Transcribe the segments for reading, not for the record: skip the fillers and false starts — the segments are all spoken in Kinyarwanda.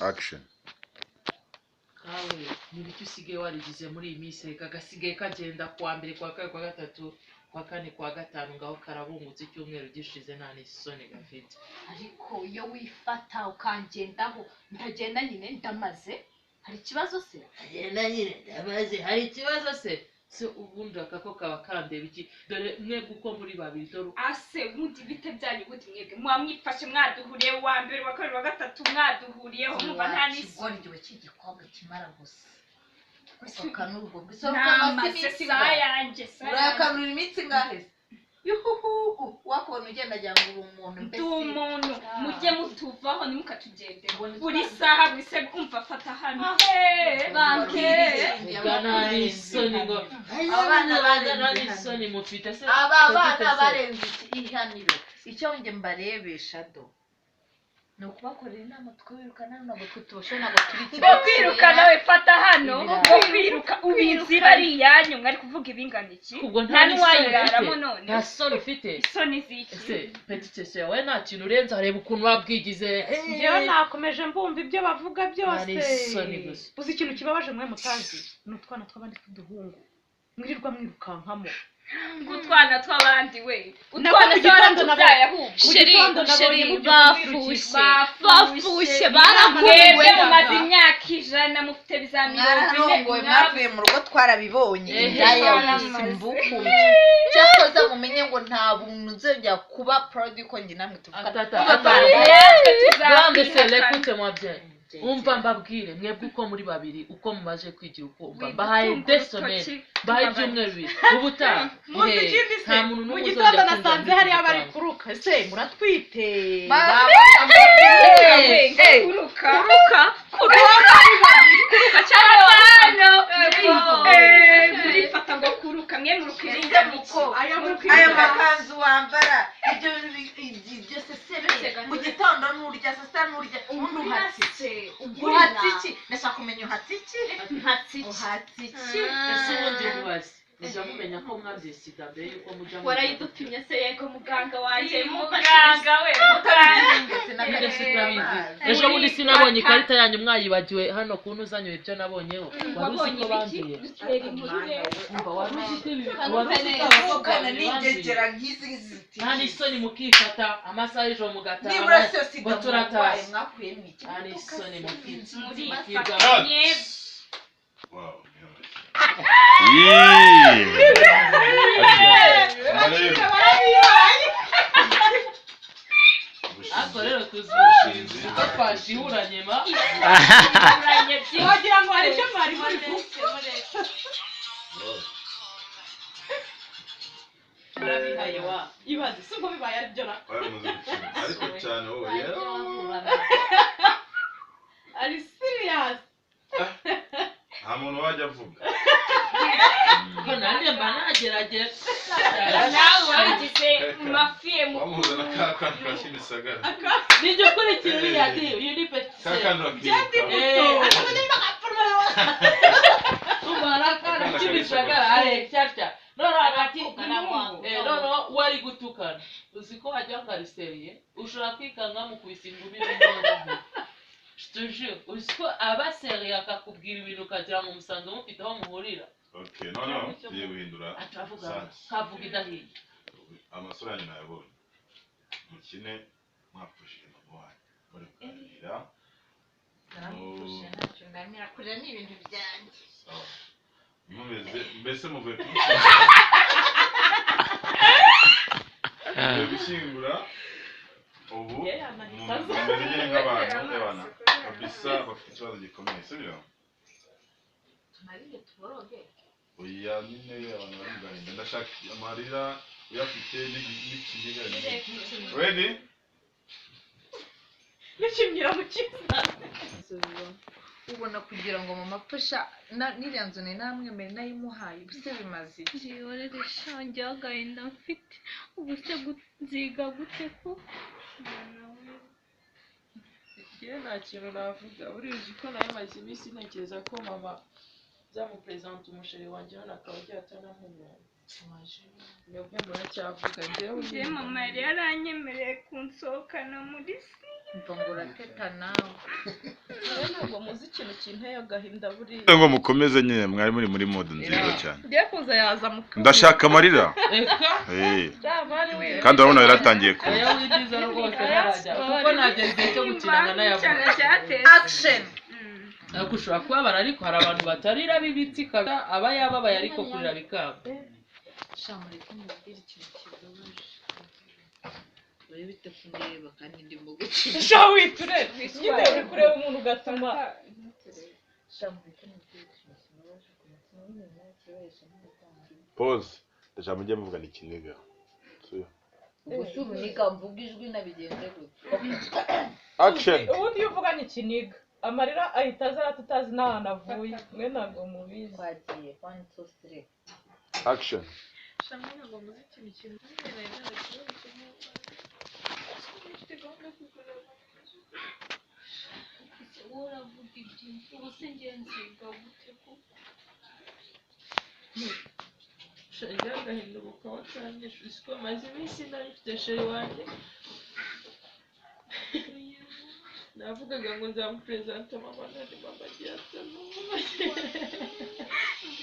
Action. Kawe nibiki usigaye warigize muri iyi minsi reka gasigaye kagenda kwa mbere kwa kabiri kwa gatatu kwa kane kwa gatanu ngaho karabungutse icyumweru gishize nta n'isoni gafite. Ariko iyo wifata ukangendaho ndagenda nyine ndamaze hari ikibazo se? Agenda nyine ndamaze hari ikibazo se? Se ubundi akako kaba kandeba iki dore mwebwe uko muri babiri dore ase ubundi bite byanyu gute mwebwe mwamwifashe mwaduhuriye wa mbere wa kabiri wa gatatu mwaduhuriyeho mumva nta n'isoni igihe cy'igikombe kimara gusa ukanurwo gusa n'amasesi yanjye urakanura imitsi ngahe yuhu wakona ugenda ajya ngo umuntu mbese umuntu mujye mutuvaho nimukatugende buri saha buri se umva fata hano banke gana isoni ngo abana isoni mufite se aba bana barenze ihaniro icyo nge mbarebesha do no kubakorera inama twirukana nabo tutoshe nabo turi ngo kwirukana we fata hano ngo kwiruka ubizi bari yanyu mwari kuvuga ibingana iki nta n'uwayiraramo none nta soni ufite isoni ziki ese petite sœur we nta kintu urenze areba ukuntu wabwigize njyewe nakomeje mbumva ibyo bavuga byose isoni gusa uzi ikintu kibabaje mwe mutazi ni utwana tw'abandi tw'uduhungu mwirirwa mwirukankamo gutwana tw'abandi we utwana gitondo nabyaye ahubwo sheri bafushe barakuwe mumaze imyaka 100 mufite bizamiro mwavuye mu rugo twarabibonye indaya simbuku cyakoze mumenye ngo nta buntu nzongera kuba proud ko ngi namwe tuvuga Grande c'est écoute moi bien umva mbabwire mwebwe uko muri babiri uko mumaje kwigira uko umva bahaye des semaines bahaye ibyumweru bibiri ubutaha nta muntu mu gitondo nasanze hari abari kuruka se muratwite kuruka cyane muri fata ngo kuruka mwe muruka ayo makanzu wambara ibyo byose sebe mu gitondo n'urya sasa n'urya uhatse uhatse ndashaka kumenya uhatse ese ubundi mubazi ujya mumenya ko mwabyesida mbere yuko mujya warayidupimye se yego muganga wanjye muganga we ejo bundi sinabonye ikarita yanyu mwayibagiwe hano kuntu uzanyoye ibyo nabonyeho wari uzi ko banduye umva wari uzi ko ibi nta n'isoni mukifata amasaha y'ejo mugataha ngo turatashye nta n'isoni mukifata ako rero tuzushinze ko twashihuranye ma wagira ngo hari icyo mwari muri arabihaye wa ibaze si ubwo bibaye aribyo na ariko cyane wowe ari serious nta muntu wajya avuga ko nanjye mba nagerageza nawe wagize mafiye mu wamuzana ka kantu ka Kimisagara nijye ukurikira uriya diyo iyo ni petite ka kantu umara Kimisagara are cyarya none hagati none wari gutukana uzi ko wajya ngariseriye ushobora kwikanga mu kubisinga ubiri Tujure usko aba seriye akakubwira ibintu kagira ngo musanze mufite aho muhurira. Okay, no tugiye guhindura. Atavuga kavuga idahiye. Amasura yanyu nayabonye. Mukine mwapushije mabwani. Bari kuganira. Naramupushije ntacyo ngamira kurira ni ibintu byanjye. Sawa. Mbese muvuye gushyingura ubu mbere nk'abantu b'abana kabisa bafite ikibazo gikomeye sibyo tunarire tuboroge oya nyine abantu bari mu gahinda ndashaka amarira uyafite n'ikiniga ready nishimira mu kiza ubona kugira ngo mama pusha n'iriya nzu ni namwe mbere nayimuhaye ubuse bimaze iki yorere shanjye agahinda mfite ubuse nziga gute ko Njye nta kintu navuga urizi ko nayo maze iminsi ntekereza ko mama byamupresente umusheri wanjye hano akaba agiye atanamumenye mwebwe muracyavuga njyewe mama yari yaranyemereye kunsohokana muri mva ngo urateta nawe ntabwo muzi ikintu kinteye agahinda buriya ngo mukomeze nyine mwari muri mode nziza cyane ngiye kuza yaza mukuru ndashaka amarira kandi urabona yaratangiye kuza oya widiza rwose ntarajya kuko nageze igihe cyo gukinana n'ayavuga action ariko ushobora kubabara ariko hari abantu batarira b'ibitsi kaga aba yababaye ariko kurira bikaba shamuri ko mubwira ikintu kibabaje uri bite kundeba kandi ndimo gukina shawi turebe nyine uri kureba umuntu ugatuma shamuri ko mubwira ikintu kibabaje ku mutima w'umuntu yakibahisha n'umutangi pause ndashaka mujye muvugana ikiniga ubwo si ubuniga mvuga ijwi nabigenze gutya action ubundi iyo uvuganye ikiniga amarira ahita aza tutazi n'ahantu avuye mwe ntabwo mubizi twagiye 1 2 3 action shamwe ntabwo muzi ikintu kintu uravuga ibyinshi ubu se ngenziga gute ko shangira agahinduka watangiye siko maze iminsi nari mfite sheri wanjye navugaga ngo nzamupresenta mama nari mama agiye atamama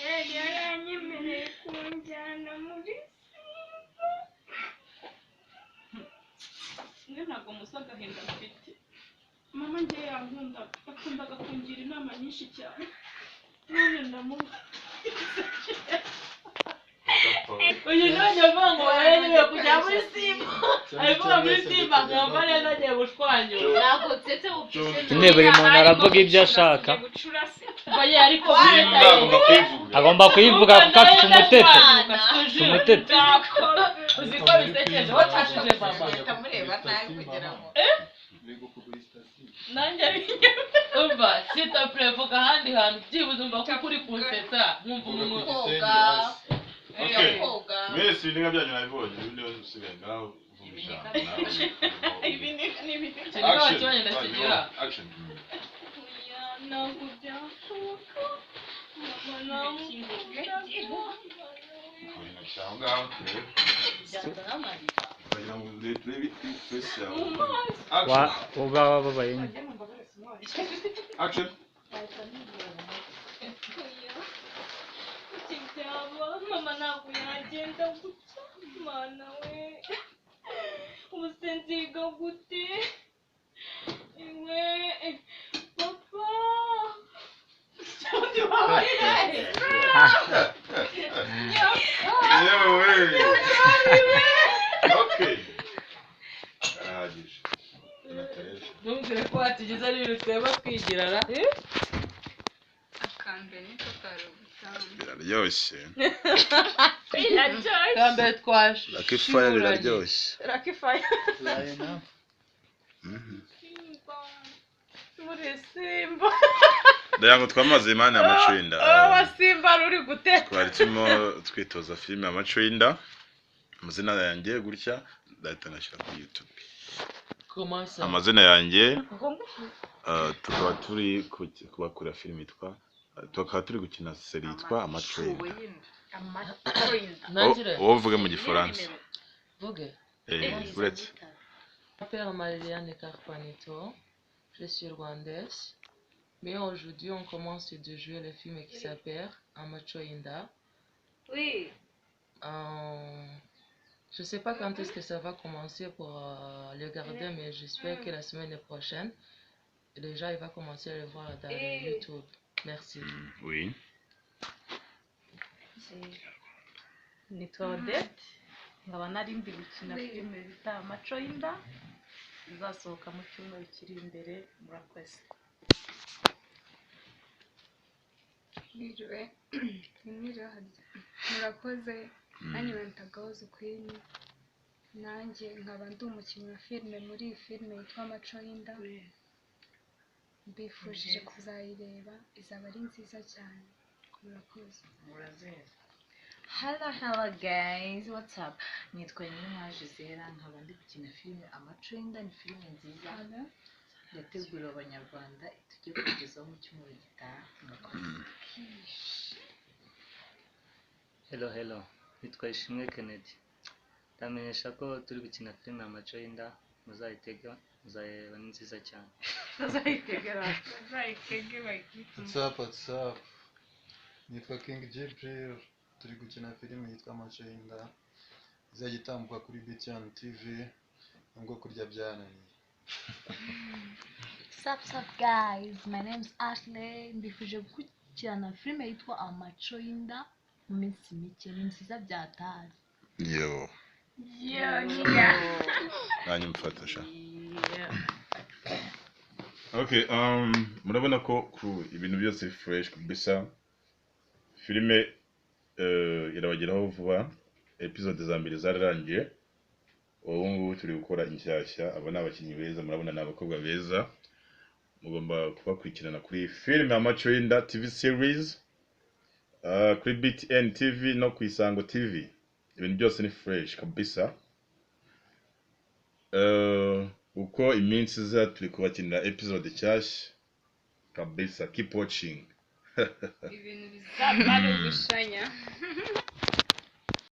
yari yaranyemereye kunjyana muri mwe ntabwo muzi agahinda mfite mama njye yakundaga kungira inama nyinshi cyane none ndamuha uyu none avuga ngo yemewe kujya muri simba avuga muri simba nkaba neza agiye gushwanyura ntabwo tsetse upfise nyine buri muntu aravuga ibyo ashaka baye ariko agomba kuyivuga kuko afite umuteto umuteto uzi ko bisekeje wacashije mama kamureba nabi kugira ngo nanjye umva sita prevuga ahandi hantu byibuze umva ko uri kunsetsa nkumva umuntu koga koga mwese ibintu byanyu nabibonye ibindi byose usigaye ngaho uvugisha ibi ni action action ntabwo byashoboka mama uba wababaye action byaba mama ntabwo yagenda gutya mana we ubu se nziga gute iwe papa okay ntumbwire ko hatigeze ari ibintu tweba twigirana akambere niko kari ubutamu biraryoshye kambere twashe lucky fire biraryoshye lucky fire muri simba ndayango twamaze imana y'amacwinda wa simba ruri guteka twari turimo twitoza filime y'amacwinda amazina yanjye gutya ndahita nashyira kuri YouTube amazina yanjye tukaba turi kubakora filime yitwa tukaba turi gukina seri yitwa amacwinda wowe uvuge mu gifaransa vuge uretse Père Marianne Carpanito, je suis rwandaise. Mais aujourd'hui, on commence de jouer le film qui s'appelle Amachoinda. oui Je sais pas quand est-ce que ça va commencer pour le garder, mais j'espère que la semaine prochaine, déjà, il va commencer à le voir dans YouTube. Merci. Oui. nitwa Odette nkaba nari ndi gukina filime bita Amachoinda izasohoka mu cyumweru kiri imbere murakoze Niriwe murakoze nanjye bantagaho zukwini nanjye nkaba ndi umukinnyi wa filime muri iyi filime yitwa Amachoinda mbifurije kuzayireba izaba ari nziza cyane murakoze Hello guys, what's up? Nitwa Nyuma Gisela nkaba ndi gukina filime Amachoinda ni filime nziza yateguriwe abanyarwanda tugiye kugezaho mu cyumweru gitaha hello nitwa Ishimwe Kennedy ndamenyesha ko turi gukina filime Amachoinda muzayitega uzayireba ni nziza cyane. bazayitegera What's up? Nitwa King Jibril, turi gukina filime yitwa Amacenda izajya itambuka kuri BTN TV ngo kurya byananiye. Sup guys, my name is Ashley. Mbifuje gukurikirana filime yitwa Amacenda mu minsi mike, ni nziza byatari. Yo. niga Nanjye mfatasha. Okay, murabona ko ku ibintu byose fresh kabisa. Filime irabageraho vuba. Episode za mbere zararangiye. Ubu ngubu turi gukora inshyashya. Aba ni abakinnyi beza, murabona ni abakobwa beza. Mugomba kubakurikirana kuri filime Amacenda TV series. Kuri BTN TV no ku Isango TV. Ibintu byose ni fresh kabisa. Uko iminsi za turi kubakinira episode cyashya kabisa. Keep watching. ibintu bizaba ari ugushanya